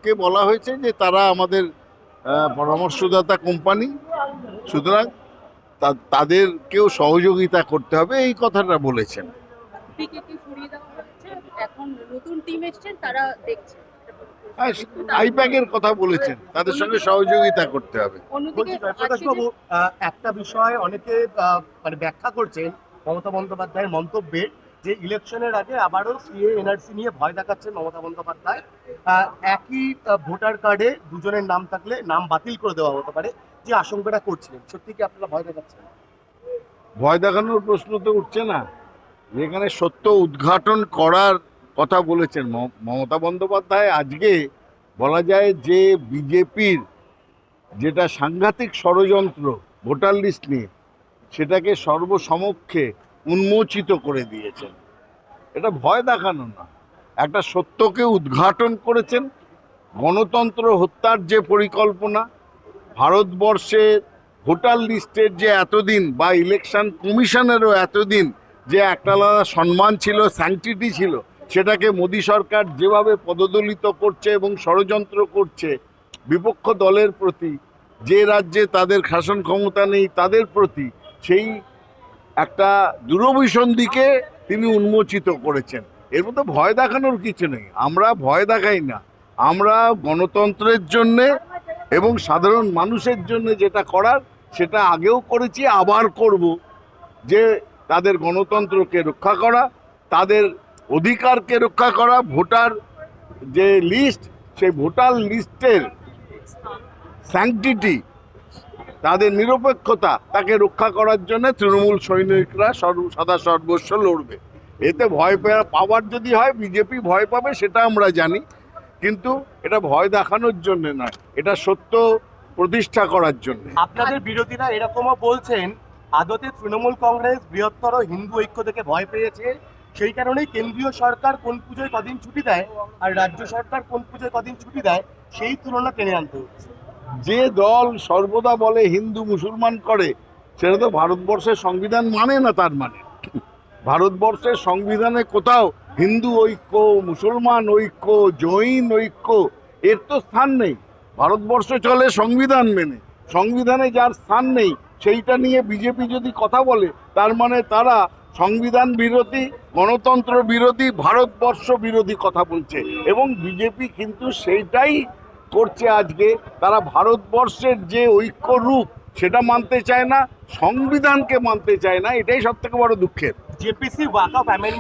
কে বলা হয়েছে যে তারা আমাদের পরামর্শদাতা কোম্পানি, সুতরাং তাদেরকেও সহযোগিতা করতে হবে, এই কথাটা বলেছেন। পিকেকে সরিয়ে দেওয়া হচ্ছে, এখন নতুন টিম এসেছেন, তারা দেখছে। আইপ্যাকের কথা বলেছেন, তাদের সঙ্গে সহযোগিতা করতে হবে। অন্যদিকে জয়প্রকাশবাবু, একটা বিষয় অনেকে মানে ব্যাখ্যা করছেন মমতা বন্দ্যোপাধ্যায়ের মন্তব্যে, যে ইলেকশনের আগে আবারও সিএ এনআরসি নিয়ে ভয় দেখাচ্ছেন মমতা বন্দ্যোপাধ্যায়। একই ভোটার কার্ডে দুজনের নাম থাকলে নাম বাতিল করে দেওয়া হতে পারে, যে আশঙ্কাটা করছিলেন, সত্যি কি আপনারা ভয় দেখাচ্ছেন? ভয় দেখানোর প্রশ্ন তো উঠছে না, যেখানে সত্য উদ্ঘাটন করার কথা বলেছেন মমতা বন্দ্যোপাধ্যায়। আজকে বলা যায় যে বিজেপির যেটা সাংঘাতিক ষড়যন্ত্র ভোটার লিস্ট নিয়ে, সেটাকে সর্বসমক্ষে উন্মোচিত করে দিয়েছেন। এটা ভয় দেখানো না, একটা সত্যকে উদ্ঘাটন করেছেন। গণতন্ত্র হত্যার যে পরিকল্পনা, ভারতবর্ষের ভোটার লিস্টের যে এতদিন বা ইলেকশন কমিশনেরও এতদিন যে একটা আলাদা সম্মান ছিল, স্যাংটিটি ছিল, সেটাকে মোদী সরকার যেভাবে পদদলিত করছে এবং ষড়যন্ত্র করছে বিপক্ষ দলের প্রতি, যে রাজ্যে তাদের শাসন ক্ষমতা নেই তাদের প্রতি, সেই একটা দূরভিসন দিকে তিনি উন্মোচিত করেছেন। এর মধ্যে ভয় দেখানোর কিছু নেই, আমরা ভয় দেখাই না। আমরা গণতন্ত্রের জন্যে এবং সাধারণ মানুষের জন্য যেটা করার সেটা আগেও করেছি, আবার করব, যে তাদের গণতন্ত্রকে রক্ষা করা, তাদের অধিকারকে রক্ষা করা। ভোটার যে লিস্ট, সেই ভোটার লিস্টের স্যাংটিটি, তাদের নিরপেক্ষতা, তাকে রক্ষা করার জন্য তৃণমূল সৈনিকরা সদা সর্বস্ব লড়বে। এতে ভয় পাওয়ার যদি হয়, বিজেপি ভয় পাবে সেটা আমরা জানি, কিন্তু এটা ভয় দেখানোর জন্য নয়, এটা সত্য প্রতিষ্ঠা করার জন্য। আপনাদের বিরোধীরা এরকমও বলছেন, আদতে তৃণমূল কংগ্রেস বৃহত্তর হিন্দু ঐক্য থেকে ভয় পেয়েছে, সেই কারণেই কেন্দ্রীয় সরকার কোন পুজোয় কদিন ছুটি দেয় আর রাজ্য সরকার কোন পুজোয় কদিন ছুটি দেয়, সেই তুলনা টেনে আনতে হচ্ছে। যে দল সর্বদা বলে হিন্দু মুসলমান করে, সেটা তো ভারতবর্ষের সংবিধান মানে না। তার মানে ভারতবর্ষের সংবিধানে কোথাও হিন্দু ঐক্য, মুসলমান ঐক্য, জৈন ঐক্য এর তো স্থান নেই। ভারতবর্ষ চলে সংবিধান মেনে, সংবিধানে যার স্থান নেই সেইটা নিয়ে বিজেপি যদি কথা বলে, তার মানে তারা সংবিধান বিরোধী, গণতন্ত্র বিরোধী, ভারতবর্ষ বিরোধী কথা বলছে। এবং বিজেপি কিন্তু সেইটাই করছে আজকে। তারা ভারতবর্ষের যে ঐক্য রূপ সেটা মানতে চায় না, সংবিধানকে মানতে চায় না, এটাই সব থেকে বড় দুঃখের। জেপিসি ওয়াকআপ